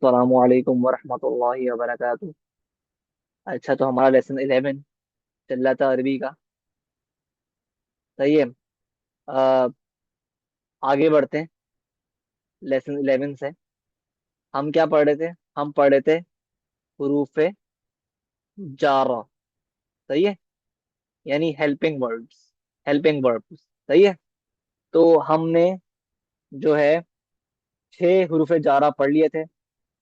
अस्सलामु अलैकुम वरहमतुल्लाहि वबरकातुहू। अच्छा, तो हमारा लेसन 11 चल रहा था अरबी का। सही है। अ, आगे बढ़ते हैं लेसन 11 से। हम क्या पढ़ रहे थे? हम पढ़ रहे थे हुरूफे जारा। सही है, यानी हेल्पिंग वर्ड्स। Helping verbs. सही है। तो हमने जो है 6 हुरूफे जारा पढ़ लिए थे।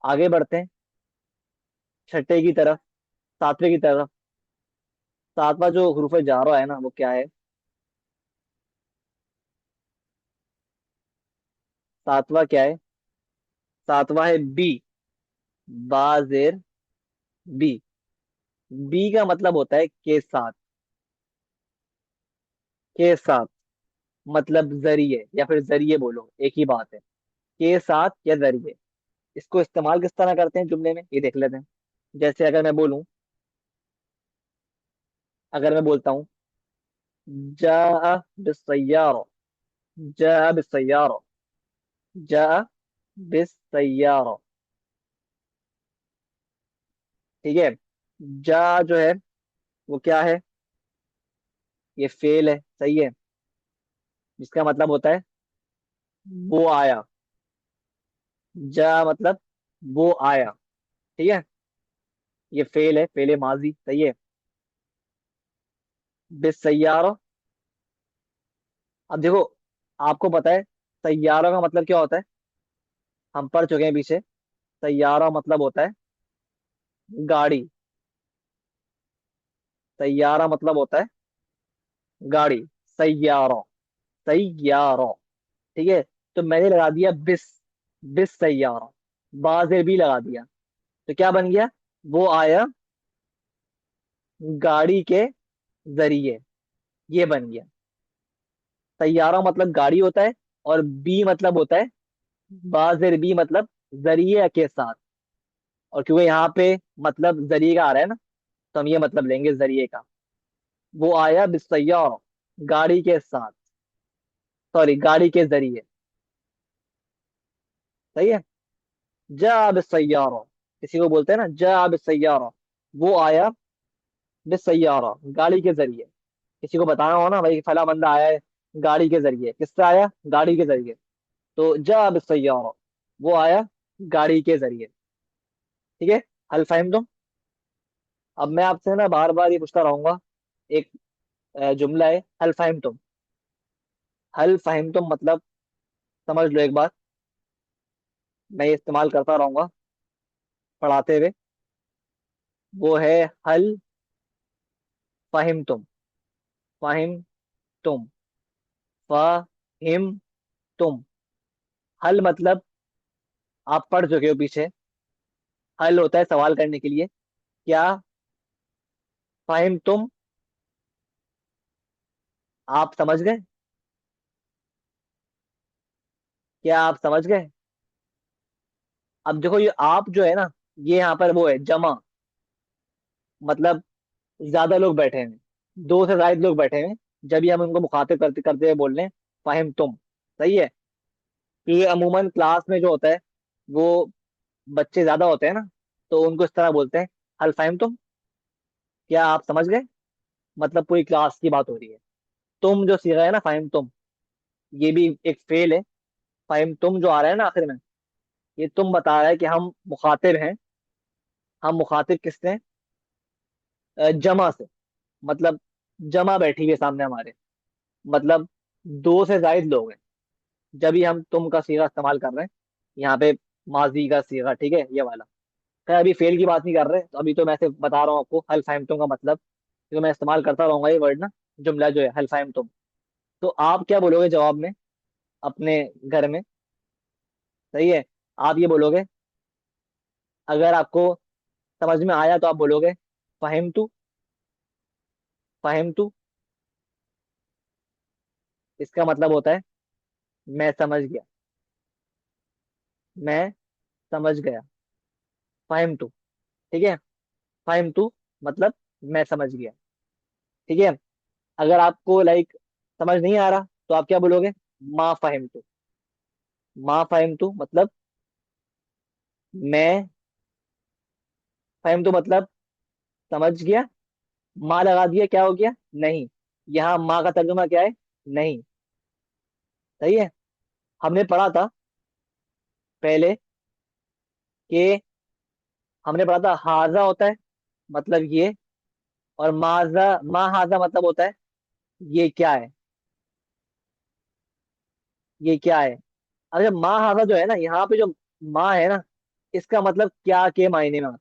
आगे बढ़ते हैं छठे की तरफ, सातवें की तरफ। सातवां जो हुरूफे जारा है ना, वो क्या है? सातवां क्या है? सातवां है बी। बाजेर बी। बी का मतलब होता है के साथ। के साथ मतलब जरिए, या फिर जरिए बोलो, एक ही बात है। के साथ या जरिए। इसको इस्तेमाल किस तरह करते हैं जुमले में, ये देख लेते हैं। जैसे अगर मैं बोलूं, अगर मैं बोलता हूँ जा बिसय्यारा। जा बिसय्यारा। जा बिसय्यारा। ठीक है। जा जो है वो क्या है? ये फेल है। सही है। जिसका मतलब होता है वो आया। जा मतलब वो आया। ठीक है। ये फेल है, फेल है माजी। सही है। बिसय्यारा। अब देखो, आपको पता है सैयारा का मतलब क्या होता है? हम पढ़ चुके हैं पीछे। सैयारा मतलब होता है गाड़ी। सैयारा मतलब होता है गाड़ी। सैयारा। सैयारा। ठीक है। तो मैंने लगा दिया बिस। बिस सैयारा। बाजेर भी लगा दिया। तो क्या बन गया? वो आया गाड़ी के जरिए। ये बन गया। सैयारा मतलब गाड़ी होता है, और बी मतलब होता है बाजेर बी मतलब जरिए के साथ। और क्योंकि यहाँ पे मतलब जरिए का आ रहा है ना, तो हम ये मतलब लेंगे जरिए का। वो आया बिसय्यारा, गाड़ी के साथ। सॉरी, गाड़ी के जरिए। सही है। जा बिसय्यारा। किसी को बोलते हैं ना जा बिसय्यारा, वो आया बिसय्यारा, गाड़ी के जरिए। किसी को बताना हो ना भाई, फला बंदा आया है गाड़ी के जरिए। किससे आया? गाड़ी के जरिए। तो जा बिसय्यारा, वो आया गाड़ी के जरिए। ठीक है। हल फहिम तुम? अब मैं आपसे ना बार बार ये पूछता रहूंगा। एक जुमला है, हल फहिम तुम। हल फहिम तुम मतलब, समझ लो एक बात, मैं ये इस्तेमाल करता रहूंगा पढ़ाते हुए। वो है हल फहिम तुम। फाहिम तुम। फाहिम तुम। हल मतलब आप पढ़ चुके हो पीछे। हल होता है सवाल करने के लिए। क्या फाहिम तुम? आप समझ गए? क्या आप समझ गए? अब देखो, ये आप जो है ना, ये यहाँ पर वो है जमा। मतलब ज्यादा लोग बैठे हैं, दो से ज्यादा लोग बैठे हैं। जब भी हम उनको मुखातिब करते करते हुए बोल रहे हैं फाहिम तुम। सही है। क्योंकि अमूमन क्लास में जो होता है वो बच्चे ज्यादा होते हैं ना, तो उनको इस तरह बोलते हैं हल फाहिम तुम। क्या आप समझ गए? मतलब पूरी क्लास की बात हो रही है। तुम जो सीखा है ना, फाहिम तुम, ये भी एक फेल है। फाहिम तुम जो आ रहा है ना आखिर में, ये तुम बता रहा है कि हम मुखातिब हैं। हम मुखातिब किससे हैं? जमा से। मतलब जमा बैठी हुई है सामने हमारे। मतलब दो से जायद लोग हैं जब भी हम तुम का सीगा इस्तेमाल कर रहे हैं यहाँ पे। माजी का सीगा, ठीक है, ये वाला। खैर अभी फेल की बात नहीं कर रहे, तो अभी तो मैं सिर्फ बता रहा हूँ आपको हल फाहिम तुम का मतलब, क्योंकि मैं इस्तेमाल करता रहूंगा ये वर्ड ना, जुमला जो है हल फाहिम तुम। तो आप क्या बोलोगे जवाब में अपने घर में? सही है। आप ये बोलोगे, अगर आपको समझ में आया तो आप बोलोगे फहिम तू। फहिम तू इसका मतलब होता है मैं समझ गया। मैं समझ गया। फहिम तू। ठीक है। फहिम तू मतलब मैं समझ गया। ठीक है। अगर आपको लाइक समझ नहीं आ रहा, तो आप क्या बोलोगे? माँ फहिम तू। माँ फहिम तू मतलब मैं फहम तो मतलब समझ गया, माँ लगा दिया क्या हो गया नहीं। यहाँ माँ का तर्जुमा क्या है, नहीं। सही है। हमने पढ़ा था पहले कि हमने पढ़ा था हाजा होता है मतलब ये, और माजा मा हाजा मतलब होता है ये क्या है, ये क्या है। अब जब माँ हाजा जो है ना, यहाँ पे जो माँ है ना, इसका मतलब क्या के मायने में आता है,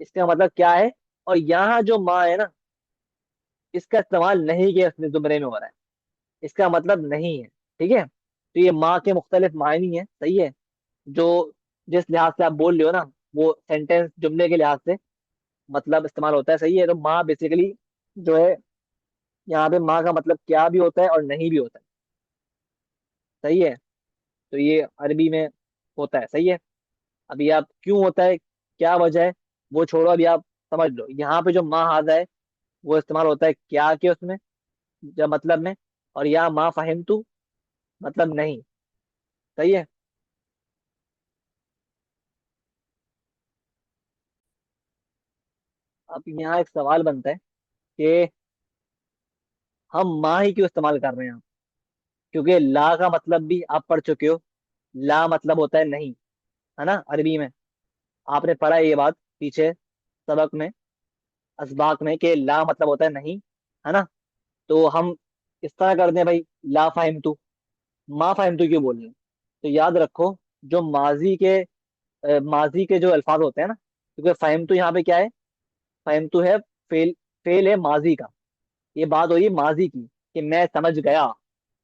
इसका मतलब क्या है। और यहाँ जो माँ है ना, इसका इस्तेमाल नहीं के उसने जुमरे में हो रहा है, इसका मतलब नहीं है। ठीक है, तो ये माँ के मुख्तलिफ मायनी है। सही है। जो जिस लिहाज से आप बोल रहे हो ना, वो सेंटेंस जुमले के लिहाज से मतलब इस्तेमाल होता है। सही है। तो माँ बेसिकली जो है, यहाँ पे माँ का मतलब क्या भी होता है और नहीं भी होता है। सही है। तो ये अरबी में होता है। सही है। अभी आप क्यों होता है, क्या वजह है, वो छोड़ो, अभी आप समझ लो यहाँ पे जो माँ हाजा है वो इस्तेमाल होता है क्या के उसमें, जब मतलब में। और यहाँ माँ फहिम तू मतलब नहीं। सही है। अब यहाँ एक सवाल बनता है कि हम माँ ही क्यों इस्तेमाल कर रहे हैं, क्योंकि ला का मतलब भी आप पढ़ चुके हो, ला मतलब होता है नहीं, है ना अरबी में। आपने पढ़ा है ये बात पीछे सबक में, असबाक में, कि ला मतलब होता है नहीं, है ना। तो हम इस तरह करते हैं भाई, ला फाहिम तू, मा फाहिम तू क्यों बोल रहे हैं। तो याद रखो, जो माजी के जो अल्फाज होते हैं ना, क्योंकि फाहिम तू यहाँ पे क्या है, फाहिम तू है फेल, फेल है माजी का। ये बात हो रही है माजी की, कि मैं समझ गया।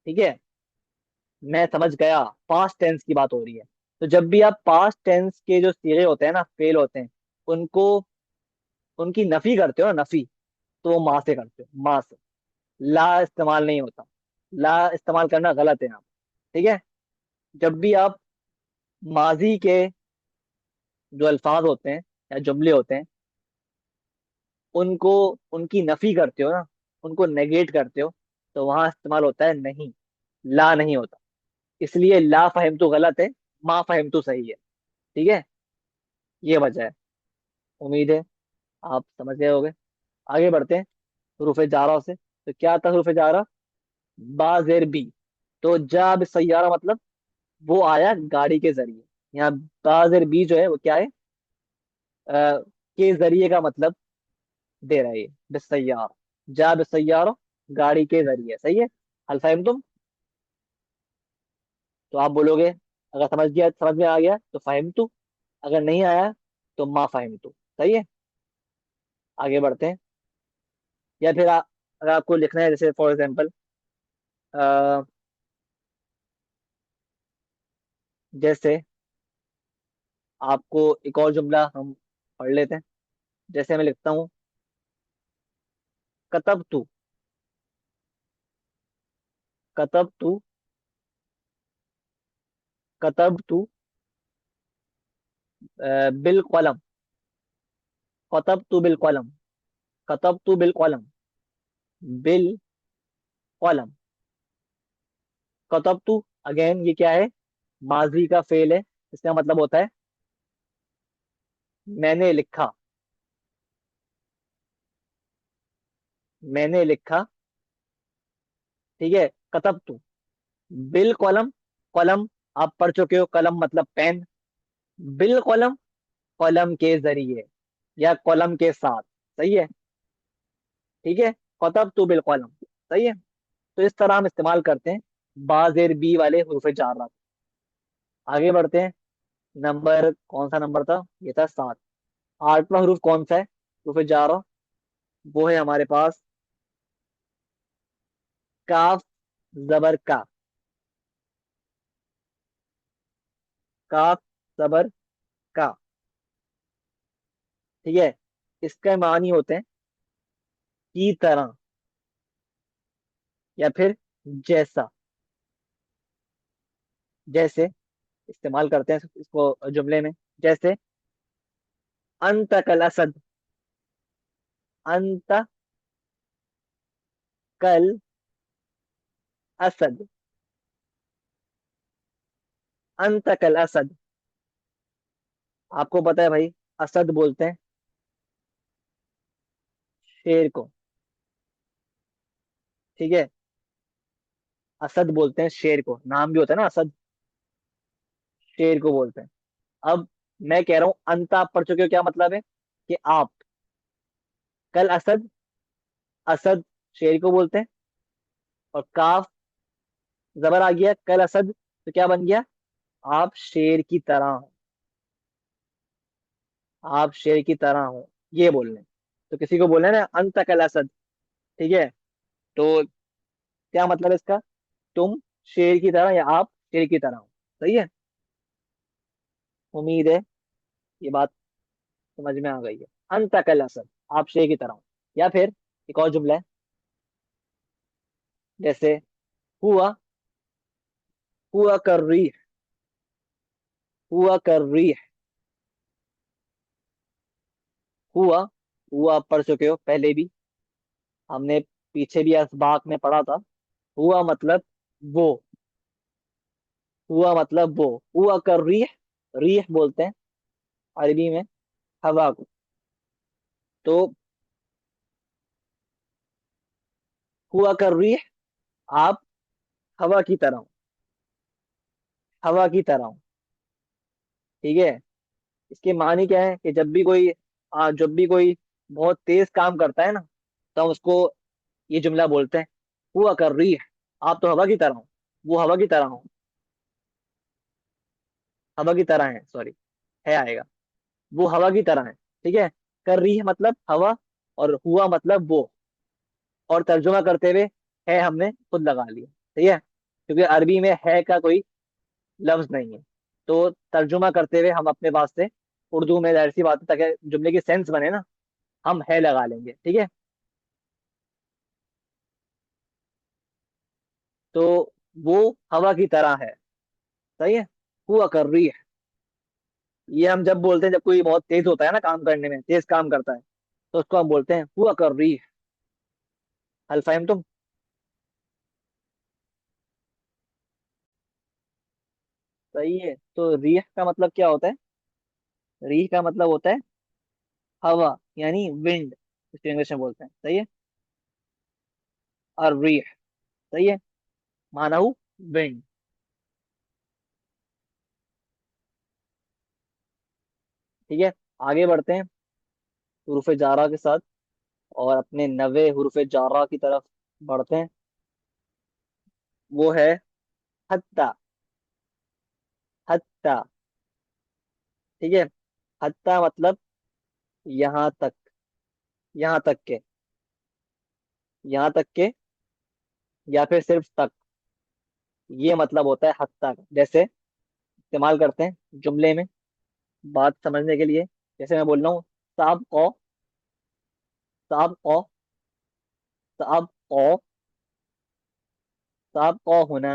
ठीक है, मैं समझ गया, पास्ट टेंस की बात हो रही है। तो जब भी आप पास्ट टेंस के जो सीगे होते हैं ना, फेल होते हैं, उनको उनकी नफी करते हो ना, नफी, तो वो माँ से करते हो, माँ से। ला इस्तेमाल नहीं होता, ला इस्तेमाल करना गलत है यहाँ। ठीक है। जब भी आप माजी के जो अल्फाज होते हैं या जुमले होते हैं, उनको उनकी नफी करते हो ना, उनको नेगेट करते हो, तो वहां इस्तेमाल होता है नहीं, ला नहीं होता। इसलिए ला फहिम तो गलत है, मा फहिम तो सही है। ठीक है, ये वजह है। उम्मीद है आप समझ गए होगे। आगे बढ़ते हैं हरूफ जारा से। तो क्या था हरूफ जारा, बा जेर बी। तो जा सैयारा मतलब वो आया गाड़ी के जरिए। यहाँ बा जेर बी जो है वो क्या है, के जरिए का मतलब दे रहा है ये, बिसैयार, जा बिसैयारो, गाड़ी के जरिए। सही है। हल फहिम तुम। तो आप बोलोगे, अगर समझ गया, समझ में आ गया तो फहिम तू, अगर नहीं आया तो मा फहिम तू। सही है। आगे बढ़ते हैं। या फिर अगर आपको लिखना है, जैसे फॉर एग्जाम्पल, जैसे आपको एक और जुमला हम पढ़ लेते हैं। जैसे मैं लिखता हूँ, कतब तू, कतब तू, कतब तू बिल कलम, कतब तू बिल कलम, कतब तू बिल कलम, बिल कलम, कतब तू। अगेन ये क्या है, माजी का फेल है। इसका मतलब होता है मैंने लिखा, मैंने लिखा। ठीक है। कतब तू बिल कलम, कलम आप पढ़ चुके हो, कलम मतलब पेन, बिल कलम कलम के जरिए या कलम के साथ। सही है। ठीक है। कतब तू बिल कलम। सही है। तो इस तरह हम इस्तेमाल करते हैं बाजेर बी वाले हरूफ जारा। आगे बढ़ते हैं। नंबर कौन सा नंबर था, ये था 7। आठवां हरूफ कौन सा है हरूफ जारा, वो है हमारे पास काफ जबर का, काफ जबर का। ठीक है। इसका मानी होते हैं की तरह, या फिर जैसा, जैसे इस्तेमाल करते हैं इसको जुमले में। जैसे अंत कल असद, अंत कल असद, अंत कल असद। आपको पता है भाई, असद बोलते हैं शेर को। ठीक है, असद बोलते हैं शेर को, नाम भी होता है ना असद, शेर को बोलते हैं। अब मैं कह रहा हूं, अंत आप पढ़ चुके हो, क्या मतलब है कि आप, कल असद, असद शेर को बोलते हैं, और काफ जबर आ गया, कल असद, तो क्या बन गया, आप शेर की तरह हो, आप शेर की तरह हो, ये बोलने। तो किसी को बोलना है ना अंत कल असद, ठीक है, तो क्या मतलब है इसका, तुम शेर की तरह, या आप शेर की तरह हो। सही है, उम्मीद है ये बात समझ में आ गई है। अंत कल असद, आप शेर की तरह हो। या फिर एक और जुमला है, जैसे हुआ, हुआ कर रही, हुआ कर रही, हुआ, हुआ आप पढ़ चुके हो पहले भी, हमने पीछे भी असबाक में पढ़ा था। हुआ मतलब वो, हुआ मतलब वो, हुआ कर रिह, रिह बोलते हैं अरबी में हवा को। तो हुआ कर रिह, आप हवा की तरह हो, हवा की तरह हो। ठीक है, इसके मानी क्या है कि जब भी कोई जब भी कोई बहुत तेज काम करता है ना, तो हम उसको ये जुमला बोलते हैं, हुआ कर रिह, आप तो हवा की तरह हो, वो हवा की तरह हो, हवा की तरह है, सॉरी, है आएगा, वो हवा की तरह है। ठीक है, कर रही है मतलब हवा, और हुआ मतलब वो, और तर्जुमा करते हुए है हमने खुद लगा लिया। ठीक है, क्योंकि अरबी में है का कोई लफ्ज नहीं है, तो तर्जुमा करते हुए हम अपने वास्ते उर्दू में, जाहिर सी बात है, ताकि जुमले की सेंस बने ना, हम है लगा लेंगे। ठीक है, तो वो हवा की तरह है। सही है, हुआ कर रही है, ये हम जब बोलते हैं जब कोई बहुत तेज होता है ना काम करने में, तेज काम करता है, तो उसको हम बोलते हैं हुआ कर रही है। हल फहम तुम? सही है, तो रिह का मतलब क्या होता है, रीह का मतलब होता है हवा, यानी विंड, इसको इंग्लिश में बोलते हैं। सही है, और रीह, सही है, मानहु विंड। ठीक है, आगे बढ़ते हैं हुरूफ जारा के साथ, और अपने नवे हुरूफ जारा की तरफ बढ़ते हैं। वो है हत्ता, हत्ता। ठीक है, हत्ता मतलब यहाँ तक, यहाँ तक के, यहाँ तक के, या फिर सिर्फ तक, ये मतलब होता है हत्ता का। जैसे इस्तेमाल करते हैं जुमले में बात समझने के लिए, जैसे मैं बोल रहा हूँ, साहब ओ, साहब ओ, साहब ओ, साहब ओ होना,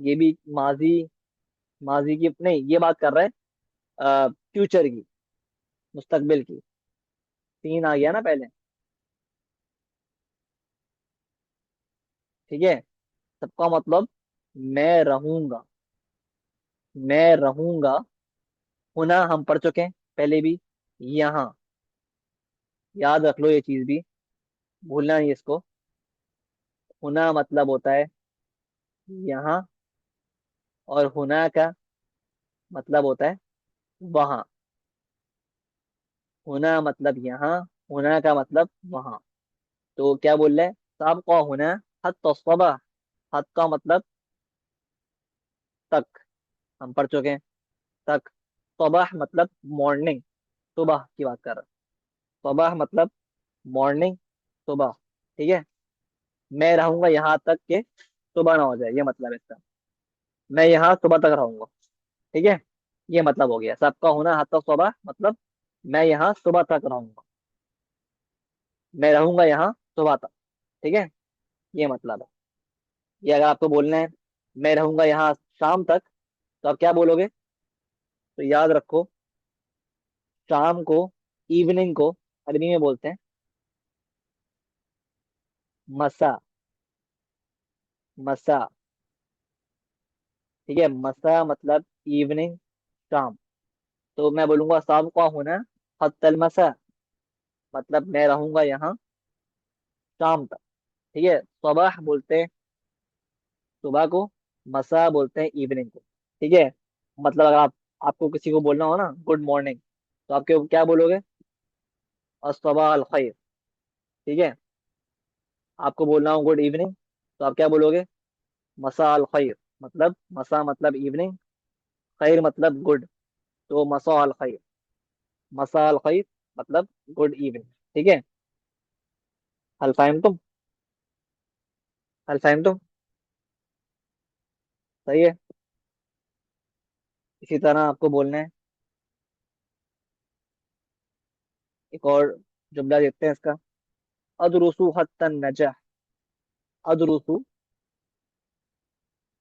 ये भी माजी, माजी की नहीं, ये बात कर रहा है फ्यूचर की, मुस्तकबिल की, सीन आ गया ना पहले। ठीक है, सबका मतलब मैं रहूंगा, मैं रहूंगा। हुना हम पढ़ चुके हैं पहले भी, यहाँ, याद रख लो ये चीज भी, भूलना नहीं इसको। हुना मतलब होता है यहाँ, और हुना का मतलब होता है वहां। होना मतलब यहाँ, होना का मतलब वहां। तो क्या बोल रहे हैं, साबका होना, हत्ता सबह, हत का मतलब तक, हम पढ़ चुके हैं, तक। सबह मतलब मॉर्निंग, सुबह की बात कर रहा हूँ, सबह मतलब मॉर्निंग, सुबह। ठीक है, मैं रहूंगा यहाँ तक के सुबह ना हो जाए, ये मतलब है इसका, मैं यहाँ सुबह तक रहूंगा। ठीक है, ये मतलब हो गया सबका होना, हत्ता सुबह मतलब मैं यहाँ सुबह तक रहूंगा, मैं रहूंगा यहाँ सुबह तक। ठीक है, ये मतलब है। ये अगर आपको बोलना है मैं रहूंगा यहाँ शाम तक, तो आप क्या बोलोगे? तो याद रखो, शाम को, इवनिंग को अरबी में बोलते हैं मसा। मसा। ठीक है, मसा मतलब इवनिंग, शाम। तो मैं बोलूंगा शाम को होना हत्तल मसा, मतलब मैं रहूंगा यहाँ शाम तक। ठीक है, सुबह बोलते हैं सुबह को, मसा बोलते हैं इवनिंग को। ठीक है, मतलब अगर आपको किसी को बोलना हो ना गुड मॉर्निंग, तो आप क्या बोलोगे? अस्सबाह अल खैर। ठीक है, आपको बोलना हो गुड इवनिंग, तो आप क्या बोलोगे? मसा अल खैर। मतलब मसा मतलब इवनिंग, खैर मतलब गुड, तो मसा अल खैर। मसा अल खैर मतलब गुड इवनिंग। ठीक है, हल फाहिम तुम? हल फाहिम तुम? सही है। इसी तरह आपको बोलना है, एक और जुमला देखते हैं इसका। अदरुसु हत्तन नजह। अदरुसु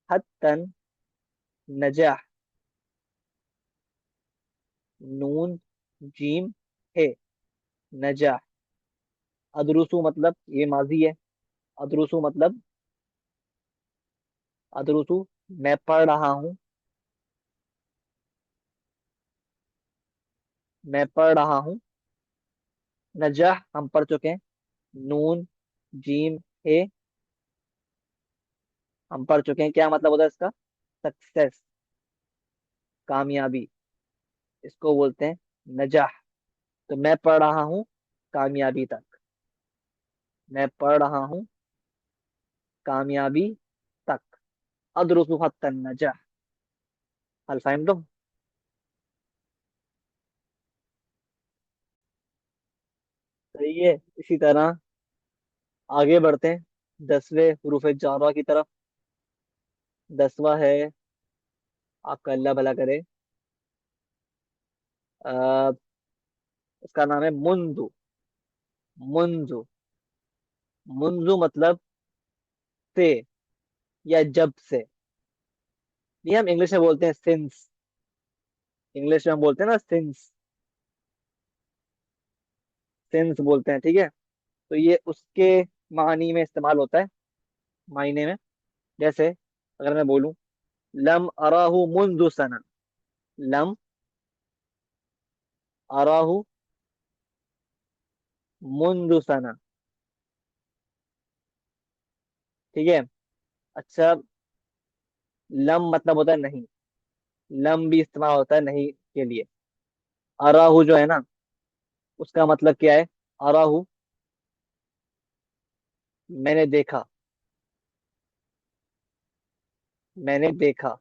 हत्तन नजह। नून जीम है, नजह। अदरुसु मतलब ये माजी है। अदरुसु मतलब, अदरुसु मैं पढ़ रहा हूँ, मैं पढ़ रहा हूँ। नजह हम पढ़ चुके हैं। नून जीम है हम पढ़ चुके हैं। क्या मतलब होता है इसका? सक्सेस, कामयाबी, इसको बोलते हैं नजह। तो मैं पढ़ रहा हूँ कामयाबी तक। मैं पढ़ रहा हूँ कामयाबी तक। अदरुसु हत्तन नजह। हल फाहिम तुम? सही है। इसी तरह आगे बढ़ते हैं 10वें हुरूफ जारा की तरफ। 10वां है, आपका अल्लाह भला करे, आ, इसका नाम है मुंजु। मुंजु। मुंजु मतलब से, या जब से। ये हम इंग्लिश में बोलते हैं सिंस। इंग्लिश में हम बोलते हैं ना सिंस। सिंस बोलते हैं, ठीक है। तो ये उसके मानी में इस्तेमाल होता है, मायने में। जैसे अगर मैं बोलूं लम अराहु मुंजु सना। लम अराहु मुंजु सना। ठीक है। अच्छा, लम मतलब होता है नहीं। लम भी इस्तेमाल होता है नहीं के लिए। अराहु जो है ना, उसका मतलब क्या है? अराहु मैंने देखा। मैंने देखा,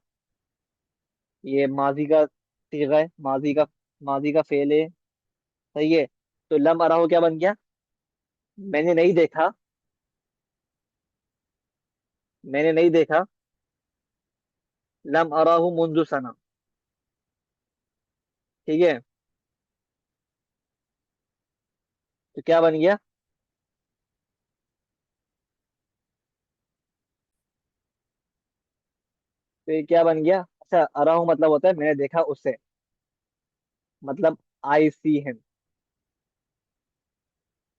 ये माजी का सीगा है, माजी का फेल है। सही है। तो लम अराहु क्या बन गया? मैंने नहीं देखा। मैंने नहीं देखा लम अराहु मुंजु सना। ठीक है, तो क्या बन गया? तो ये क्या बन गया? अच्छा, अराहु मतलब होता है मैंने देखा उससे, मतलब आई सी हिम।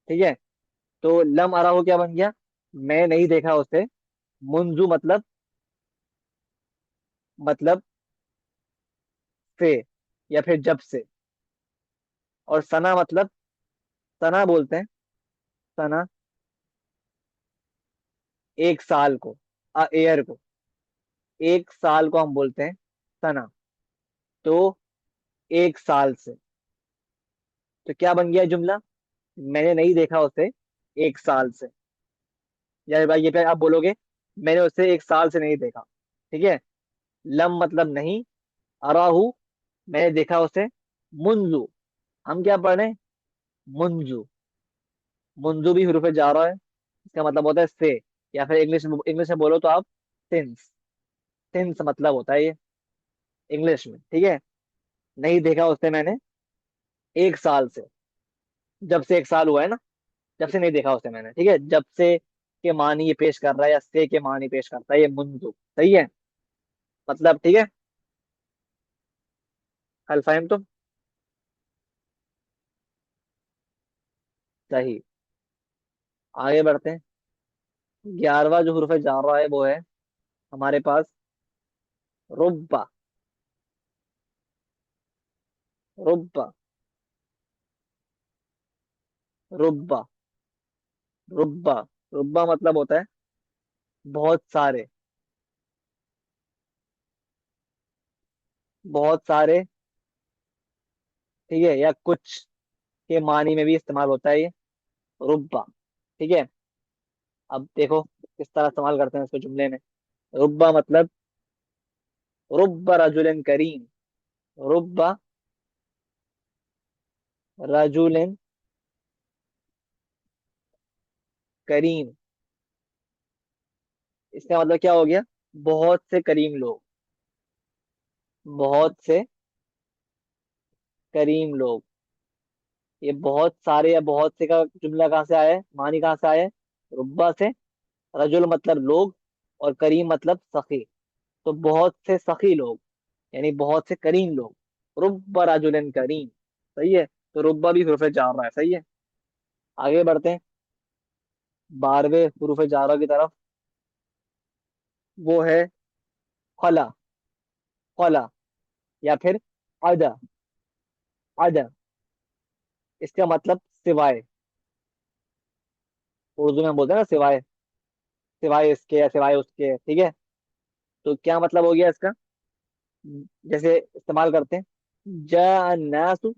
ठीक है, तो लम अराहु क्या बन गया? मैं नहीं देखा उसे। मुंजु मतलब से, या फिर जब से। और सना मतलब, सना बोलते हैं, सना एक साल को, ईयर को। एक साल को हम बोलते हैं सना। तो एक साल से। तो क्या बन गया जुमला? मैंने नहीं देखा उसे एक साल से। या भाई ये पे आप बोलोगे मैंने उसे एक साल से नहीं देखा। ठीक है, लम मतलब नहीं, अराहू मैंने देखा उसे, मुंजू हम क्या पढ़ रहे हैं? मुंजू। मुंजू भी हरूफ जा रहा है, इसका मतलब होता है से। या फिर इंग्लिश में बोलो तो आप सिंस। सिंस मतलब होता है ये इंग्लिश में। ठीक है, नहीं देखा उसे मैंने एक साल से। जब से एक साल हुआ है ना, जब से नहीं देखा उसे मैंने। ठीक है, जब से के मानी ये पेश कर रहा है या से के मानी पेश करता है, ये मुंजु। सही है, मतलब ठीक है। हल फाहिम तुम? सही। आगे बढ़ते हैं। 11वां जो हुर्फ जारा है वो है हमारे पास रुब्बा। रुब्बा। रुब्बा। रुब्बा। रुब्बा मतलब होता है बहुत सारे। बहुत सारे, ठीक है, या कुछ के मानी में भी इस्तेमाल होता है ये रुब्बा। ठीक है। अब देखो किस तरह इस्तेमाल करते हैं इसको जुमले में। रुब्बा मतलब रुब्बा रजुलिन करीम। रुब्बा रजुलिन करीम। इसका मतलब क्या हो गया? बहुत से करीम लोग। बहुत से करीम लोग। ये बहुत सारे या बहुत से का जुमला कहाँ से आया है, मानी कहाँ से आया है? रुब्बा से। रजुल मतलब लोग, और करीम मतलब सखी। तो बहुत से सखी लोग, यानी बहुत से करीम लोग। रुब्बा रजुलन करीम। सही है। तो रुब्बा भी हुर्फ जारा है। सही है। आगे बढ़ते हैं 12वें हुर्फ जारा की तरफ। वो है खला। खला, या फिर अदा। अदा, इसका मतलब सिवाय। उर्दू में हम बोलते हैं ना सिवाय। सिवाय इसके या सिवाय उसके, ठीक है। तो क्या मतलब हो गया इसका? जैसे इस्तेमाल करते हैं, जा अन्नासु।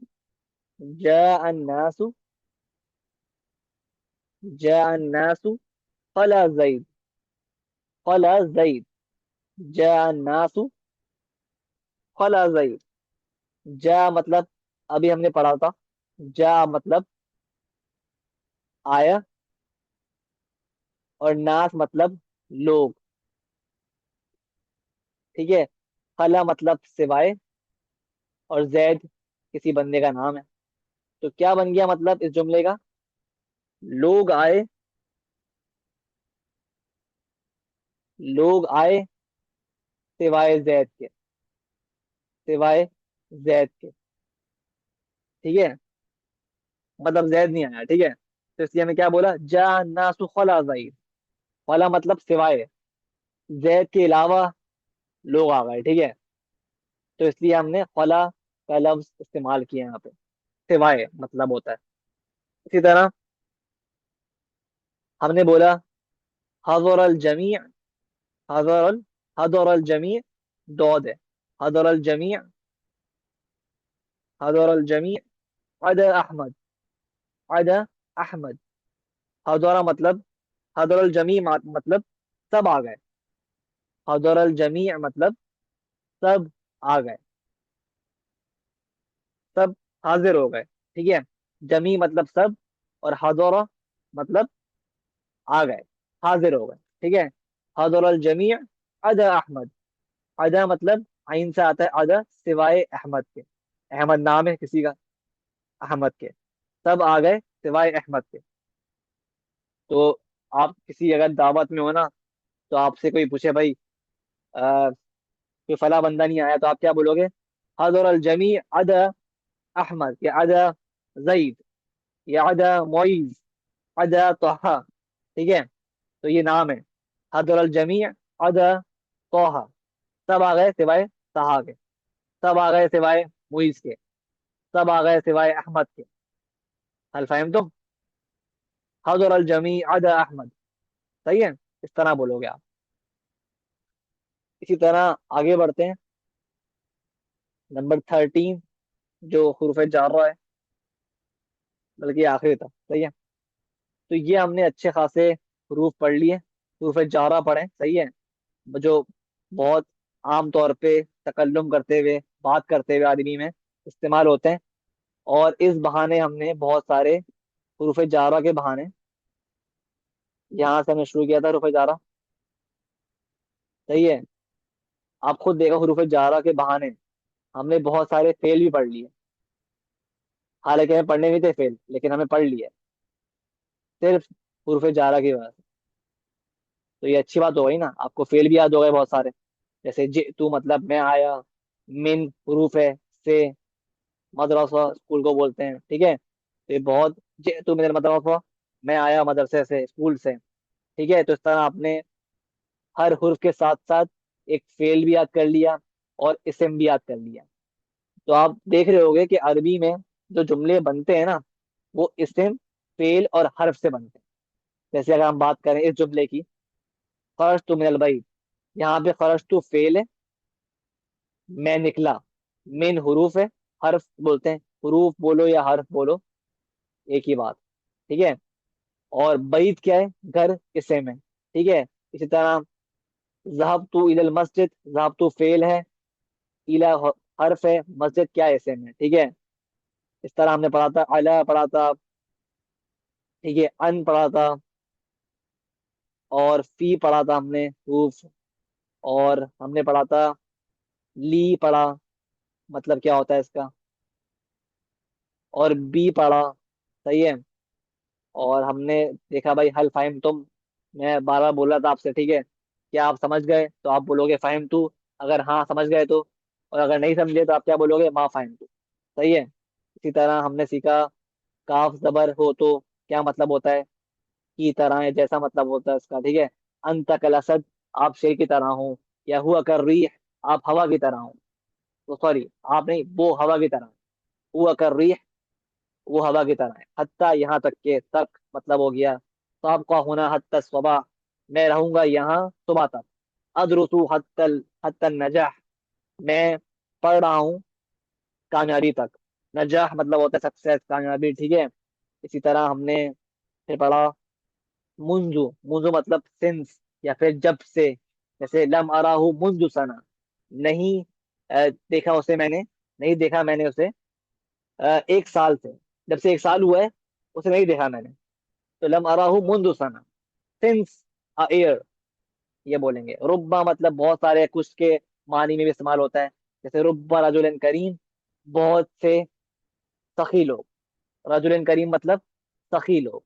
जा अन्नासु। जा अन्नासु खला जैद। खला जैद। जा अन्नासु खला जैद। जा मतलब अभी हमने पढ़ा था, जा मतलब आया, और नास मतलब लोग। ठीक है। खला मतलब सिवाय, और जैद किसी बंदे का नाम है। तो क्या बन गया मतलब इस जुमले का? लोग आए। लोग आए सिवाय जैद के। सिवाय जैद के। ठीक है। मतलब जैद नहीं आया, ठीक है। तो इसलिए हमें क्या बोला, जा नासु खला जैद। खला मतलब सिवाय, जैद के अलावा लोग आ गए, ठीक है। तो इसलिए हमने खला का लफ्ज इस्तेमाल किया यहाँ पे। सिवाय मतलब होता है। इसी तरह हमने बोला हज़र अल जमी। हज़र अल हज़र अल जमी दौद है। हज़र अल जमी। हज़र अल जमी अदा अहमद। अदा अहमद। हज़रा मतलब, हज़र अल जमी मतलब सब आ गए। हज़र अल जमी मतलब सब आ गए, सब हाजिर हो गए, ठीक है। जमी मतलब सब, और हज़रा मतलब आ गए, हाजिर हो गए, ठीक है। हज़र अल जमी अदा अहमद। अदा मतलब आइन से आता है अदा, सिवाय अहमद के। अहमद नाम है किसी का, अहमद के। सब आ गए सिवाय अहमद के। तो आप किसी अगर दावत में हो ना, तो आपसे कोई पूछे भाई कोई फला बंदा नहीं आया, तो आप क्या बोलोगे? हज़र अल जमी अदा अहमद, या अदा जईद, या अदा मोइज, अदा तोहा। ठीक है। तो ये नाम है, हज़र अल जमी अदा तोहा। सब आ गए सिवाय तहा के। सब आ गए सिवाय मुइज के। सब आ गए सिवाय अहमद के। हल फहम तुम? हज़र अल जमी अदा अहमद। सही है। इस तरह बोलोगे आप। इसी तरह आगे बढ़ते हैं। नंबर 13 जो हुर्फ जारा है, बल्कि आखिरी था। सही है। तो ये हमने अच्छे खासे हरूफ पढ़ लिए, हुर्फ जारा पढ़े। सही है। जो बहुत आम तौर पे तकल्लुम करते हुए, बात करते हुए आदमी में इस्तेमाल होते हैं। और इस बहाने हमने बहुत सारे हुर्फ जारा के बहाने, यहाँ से हमने शुरू किया था हुर्फ जारा। सही है। आप खुद देखो हुर्फ जारा के बहाने हमने बहुत सारे फेल भी पढ़ लिए। हालांकि हमें पढ़ने नहीं थे फेल, लेकिन हमें पढ़ लिए सिर्फ हुर्फ जारा की वजह से। तो ये अच्छी बात हो गई ना, आपको फेल भी याद हो गए बहुत सारे। जैसे जे तू मतलब मैं आया, मिन हरूफ है, से मदरसा स्कूल को बोलते हैं, ठीक है। तो ये बहुत, जे तू मेरे मदरसा, मैं आया मदरसे से स्कूल से, ठीक है। तो इस तरह आपने हर हुर्फ के साथ साथ एक फेल भी याद कर लिया और इसम भी याद कर लिया। तो आप देख रहे होगे कि अरबी में जो जुमले बनते हैं ना, वो इसम, फेल और हर्फ से बनते हैं। जैसे अगर हम बात करें इस जुमले की, खरज तू मिनल बैत, यहाँ पे खरज तू फेल है, मैं निकला, मिन हरूफ है, हर्फ बोलते हैं, हरूफ बोलो या हर्फ बोलो, एक ही बात, ठीक है। और बैत क्या है, घर, इसम है, ठीक है। इसी तरह ज़हब तू इलल मस्जिद, ज़हब तू फेल है, इला हर्फ है, मस्जिद क्या है, इसम है, ठीक है। इस तरह हमने पढ़ा था, अला पढ़ा था, ठीक है, अन पढ़ा था, और फी पढ़ा था हमने, रूफ, और हमने पढ़ा था ली पढ़ा, मतलब क्या होता है इसका, और बी पढ़ा, सही है। और हमने देखा भाई हल फाहिम तुम, मैं बार बार बोल रहा था आपसे, ठीक है। क्या आप समझ गए तो आप बोलोगे फाहिम तू, अगर हाँ समझ गए तो, और अगर नहीं समझे तो आप क्या बोलोगे, मा फाहिम तू, सही है। इसी तरह हमने सीखा काफ जबर हो तो क्या मतलब होता है, की तरह है, जैसा मतलब होता है उसका, ठीक है। अंत कल असद, आप शेर की तरह हो, या हुआ कर रिह, आप हवा की तरह हो, तो सॉरी, आप नहीं, वो हवा की तरह है। हुआ कर रिह, वो हवा की तरह है। हत्ता, यहाँ तक के, तक मतलब हो गया, तो आपका होना हत्ता सुबह, मैं रहूंगा यहाँ सुबह तक। अदरुसु हत्तल हत्तल नजह, मैं पढ़ रहा हूँ कामयाबी तक। नजह मतलब होता है सक्सेस, कामयाबी, ठीक है। इसी तरह हमने फिर पढ़ा मुंजु, मुंजु मतलब सिंस, या फिर जब से। जैसे लम अराहू मुंजु सना, नहीं देखा उसे मैंने, नहीं देखा मैंने उसे 1 साल से, जब से 1 साल हुआ है उसे नहीं देखा मैंने। तो लम अराहू मुंजु सना, सिंस अ ईयर, ये बोलेंगे। रुब्बा मतलब बहुत सारे, कुछ के मानी में भी इस्तेमाल होता है। जैसे रुब्बा रजुलन करीम, बहुत से सखी लोग, रजुलन करीम मतलब सखी लोग,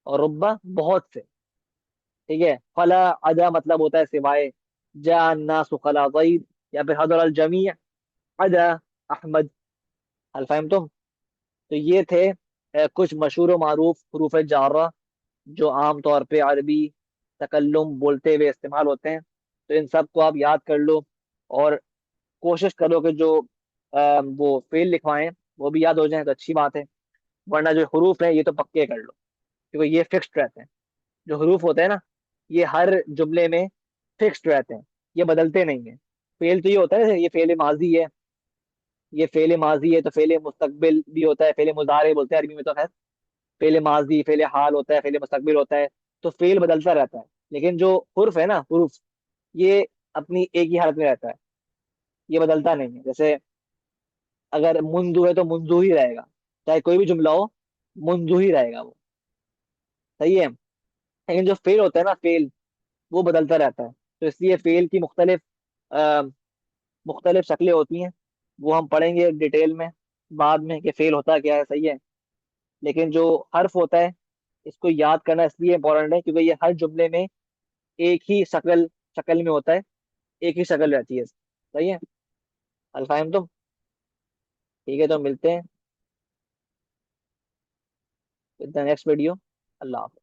और रुब्बा बहुत से, ठीक है। फला अदा मतलब होता है सिवाय, जा नासु खला ज़ैद, या फिर हदर अल जमी अदा अहमद, हल फहम तुम। तो ये थे कुछ मशहूर मारूफ हरूफ जारा, जो आम तौर पे अरबी तकल्लुम बोलते हुए इस्तेमाल होते हैं। तो इन सब को आप याद कर लो, और कोशिश करो कि जो वो फेल लिखवाएं वो भी याद हो जाए तो अच्छी बात है। वरना जो हरूफ है ये तो पक्के कर लो, क्योंकि ये फिक्स्ड रहते हैं। जो हरूफ होते हैं ना, ये हर जुमले में फिक्स्ड रहते हैं, ये बदलते नहीं है। फेल तो ये होता है, जैसे ये फेल माजी है, ये फेल माजी है, तो फेल मुस्तकबिल भी होता है, फेल मुजारे बोलते हैं अरबी में तो खैर। फेल माजी, फेल हाल होता है, फेल मुस्तकबिल होता है। तो फेल बदलता रहता है, लेकिन जो हुर्फ है ना, हुर्फ, ये अपनी एक ही हालत में रहता है, ये बदलता नहीं है। जैसे अगर मुंजू है तो मुंजू ही रहेगा, चाहे कोई भी जुमला हो, मुंजू ही रहेगा वो, सही है। लेकिन जो फेल होता है ना, फेल, वो बदलता रहता है। तो इसलिए फेल की मुख्तलिफ शक्लें होती हैं, वो हम पढ़ेंगे डिटेल में बाद में कि फेल होता क्या है, सही है। लेकिन जो हर्फ होता है, इसको याद करना इसलिए इंपॉर्टेंट है क्योंकि ये हर जुमले में एक ही शक्ल शक्ल में होता है, एक ही शक्ल रहती है, सही है। अल्फाइम तुम, ठीक है, तो मिलते हैं विद द नेक्स्ट वीडियो। अल्लाह हाफ़िज़।